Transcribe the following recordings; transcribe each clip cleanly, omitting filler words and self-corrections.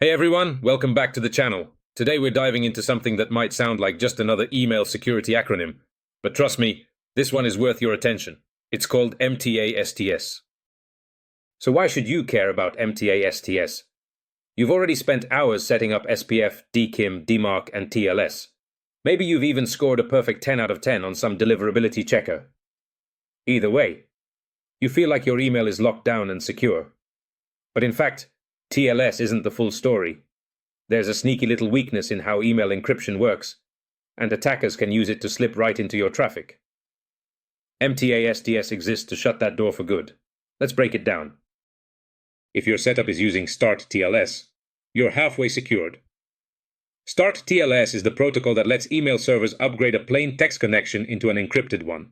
Hey everyone, welcome back to the channel. Today we're diving into something that might sound like just another email security acronym, but trust me, this one is worth your attention. It's called MTA-STS. So why should you care about MTA-STS? You've already spent hours setting up SPF, DKIM, DMARC, and TLS. Maybe you've even scored a perfect 10 out of 10 on some deliverability checker. Either way, you feel like your email is locked down and secure. But in fact, TLS isn't the full story. There's a sneaky little weakness in how email encryption works, and attackers can use it to slip right into your traffic. MTA-STS exists to shut that door for good. Let's break it down. If your setup is using STARTTLS, you're halfway secured. STARTTLS is the protocol that lets email servers upgrade a plain text connection into an encrypted one.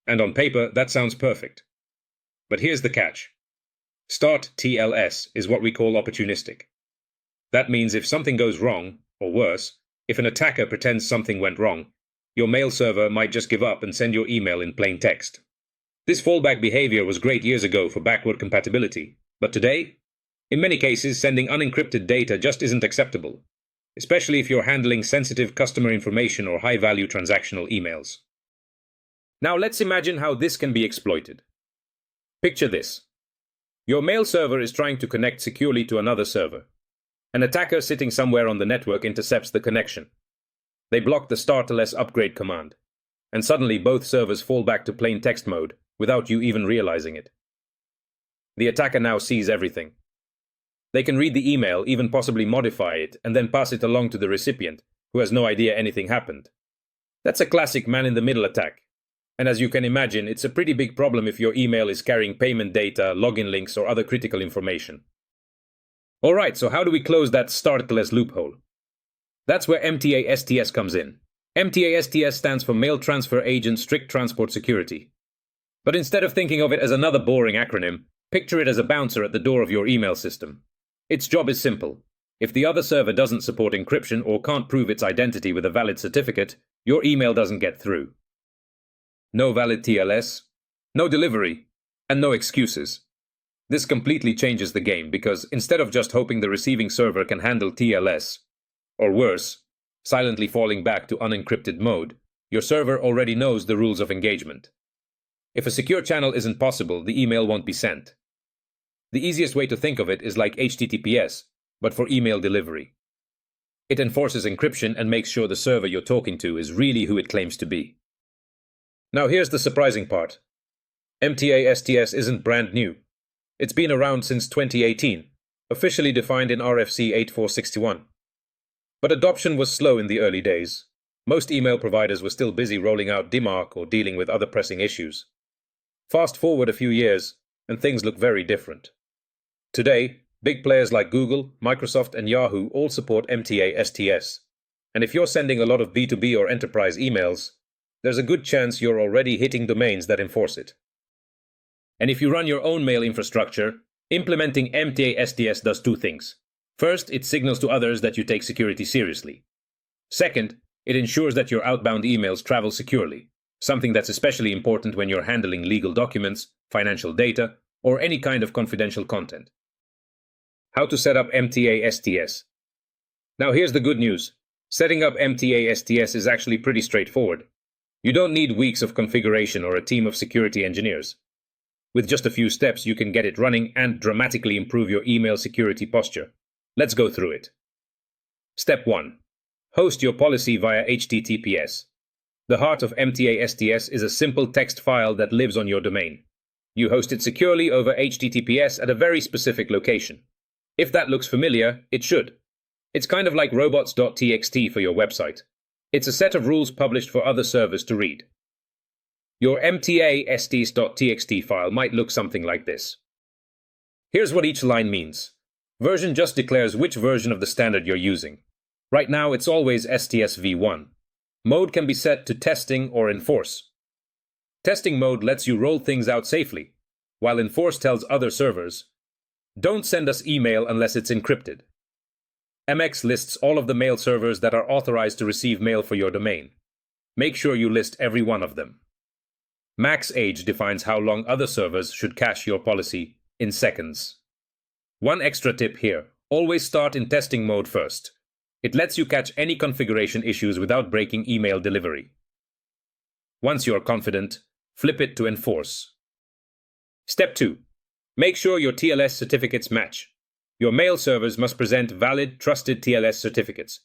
And on paper, that sounds perfect. But here's the catch. STARTTLS is what we call opportunistic. That means if something goes wrong, or worse, if an attacker pretends something went wrong, your mail server might just give up and send your email in plain text. This fallback behavior was great years ago for backward compatibility, but today, in many cases, sending unencrypted data just isn't acceptable, especially if you're handling sensitive customer information or high-value transactional emails. Now let's imagine how this can be exploited. Picture this. Your mail server is trying to connect securely to another server. An attacker sitting somewhere on the network intercepts the connection. They block the STARTTLS upgrade command, and suddenly both servers fall back to plain text mode without you even realizing it. The attacker now sees everything. They can read the email, even possibly modify it, and then pass it along to the recipient, who has no idea anything happened. That's a classic man-in-the-middle attack. And as you can imagine, it's a pretty big problem if your email is carrying payment data, login links, or other critical information. Alright, so how do we close that STARTTLS loophole? That's where MTA-STS comes in. MTA-STS stands for Mail Transfer Agent Strict Transport Security. But instead of thinking of it as another boring acronym, picture it as a bouncer at the door of your email system. Its job is simple. If the other server doesn't support encryption or can't prove its identity with a valid certificate, your email doesn't get through. No valid TLS, no delivery, and no excuses. This completely changes the game because instead of just hoping the receiving server can handle TLS, or worse, silently falling back to unencrypted mode, your server already knows the rules of engagement. If a secure channel isn't possible, the email won't be sent. The easiest way to think of it is like HTTPS, but for email delivery. It enforces encryption and makes sure the server you're talking to is really who it claims to be. Now here's the surprising part. MTA-STS isn't brand new. It's been around since 2018, officially defined in RFC 8461. But adoption was slow in the early days. Most email providers were still busy rolling out DMARC or dealing with other pressing issues. Fast forward a few years, and things look very different. Today, big players like Google, Microsoft, and Yahoo all support MTA-STS. And if you're sending a lot of B2B or enterprise emails, there's a good chance you're already hitting domains that enforce it. And if you run your own mail infrastructure, implementing MTA-STS does two things. First, it signals to others that you take security seriously. Second, it ensures that your outbound emails travel securely, something that's especially important when you're handling legal documents, financial data, or any kind of confidential content. How to set up MTA-STS? Now here's the good news. Setting up MTA-STS is actually pretty straightforward. You don't need weeks of configuration or a team of security engineers. With just a few steps, you can get it running and dramatically improve your email security posture. Let's go through it. Step 1. Host your policy via HTTPS. The heart of MTA-STS is a simple text file that lives on your domain. You host it securely over HTTPS at a very specific location. If that looks familiar, it should. It's kind of like robots.txt for your website. It's a set of rules published for other servers to read. Your MTA-STS.txt file might look something like this. Here's what each line means. Version just declares which version of the standard you're using. Right now, it's always STS v1. Mode can be set to testing or enforce. Testing mode lets you roll things out safely, while enforce tells other servers, don't send us email unless it's encrypted. MX lists all of the mail servers that are authorized to receive mail for your domain. Make sure you list every one of them. Max age defines how long other servers should cache your policy in seconds. One extra tip here. Always start in testing mode first. It lets you catch any configuration issues without breaking email delivery. Once you're confident, flip it to Enforce. Step 2. Make sure your TLS certificates match. Your mail servers must present valid, trusted TLS certificates.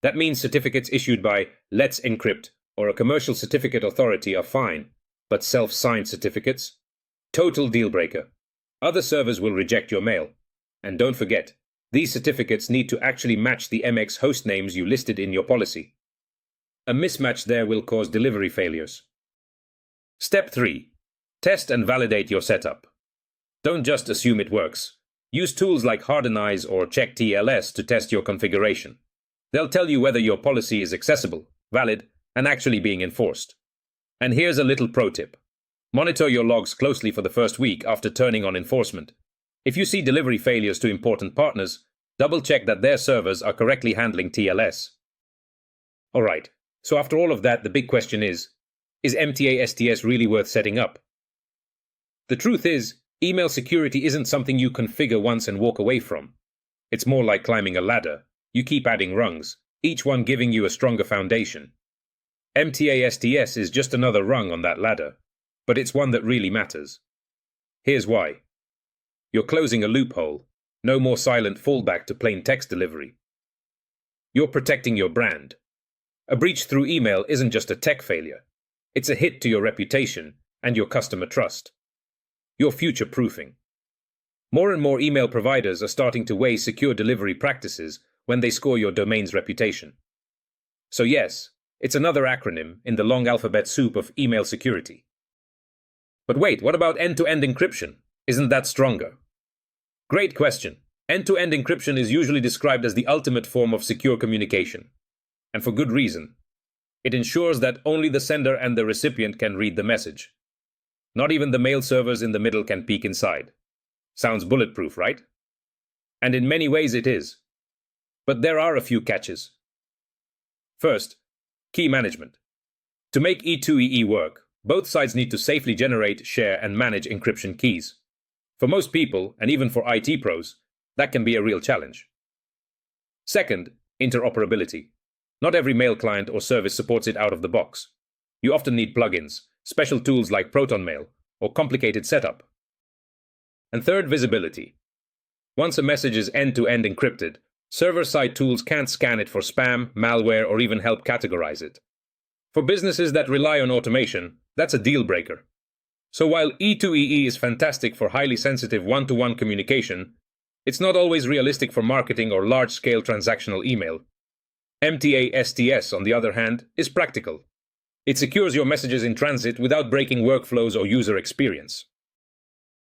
That means certificates issued by Let's Encrypt or a commercial certificate authority are fine, but self-signed certificates? Total deal breaker. Other servers will reject your mail. And don't forget, these certificates need to actually match the MX host names you listed in your policy. A mismatch there will cause delivery failures. Step 3. Test and validate your setup. Don't just assume it works. Use tools like Hardenize or Check TLS to test your configuration. They'll tell you whether your policy is accessible, valid, and actually being enforced. And here's a little pro tip. Monitor your logs closely for the first week after turning on enforcement. If you see delivery failures to important partners, double-check that their servers are correctly handling TLS. Alright, so after all of that, the big question is MTA-STS really worth setting up? The truth is, email security isn't something you configure once and walk away from. It's more like climbing a ladder. You keep adding rungs, each one giving you a stronger foundation. MTA-STS is just another rung on that ladder, but it's one that really matters. Here's why. You're closing a loophole. No more silent fallback to plain text delivery. You're protecting your brand. A breach through email isn't just a tech failure. It's a hit to your reputation and your customer trust. You're future-proofing. More and more email providers are starting to weigh secure delivery practices when they score your domain's reputation. So yes, it's another acronym in the long alphabet soup of email security. But wait, what about end-to-end encryption? Isn't that stronger? Great question. End-to-end encryption is usually described as the ultimate form of secure communication. And for good reason. It ensures that only the sender and the recipient can read the message. Not even the mail servers in the middle can peek inside. Sounds bulletproof, right? And in many ways it is. But there are a few catches. First, key management. To make E2EE work, both sides need to safely generate, share, and manage encryption keys. For most people, and even for IT pros, that can be a real challenge. Second, interoperability. Not every mail client or service supports it out of the box. You often need plugins, special tools like ProtonMail, or complicated setup. And third, visibility. Once a message is end-to-end encrypted, server-side tools can't scan it for spam, malware, or even help categorize it. For businesses that rely on automation, that's a deal breaker. So while E2EE is fantastic for highly sensitive one-to-one communication, it's not always realistic for marketing or large-scale transactional email. MTA-STS, on the other hand, is practical. It secures your messages in transit without breaking workflows or user experience.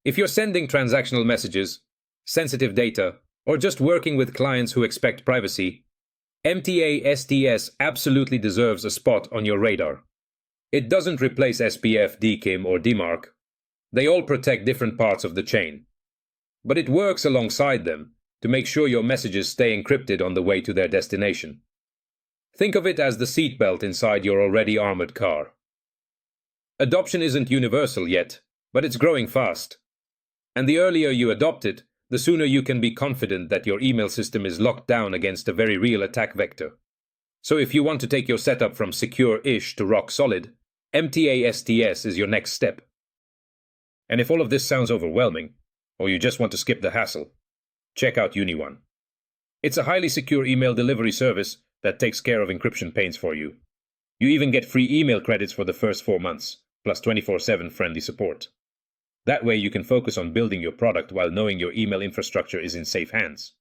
If you're sending transactional messages, sensitive data, or just working with clients who expect privacy, MTA-STS absolutely deserves a spot on your radar. It doesn't replace SPF, DKIM, or DMARC. They all protect different parts of the chain. But it works alongside them to make sure your messages stay encrypted on the way to their destination. Think of it as the seatbelt inside your already armored car. Adoption isn't universal yet, but it's growing fast. And the earlier you adopt it, the sooner you can be confident that your email system is locked down against a very real attack vector. So if you want to take your setup from secure-ish to rock solid, MTA-STS is your next step. And if all of this sounds overwhelming, or you just want to skip the hassle, check out UniOne. It's a highly secure email delivery service that takes care of encryption pains for you. You even get free email credits for the first 4 months, plus 24/7 friendly support. That way you can focus on building your product while knowing your email infrastructure is in safe hands.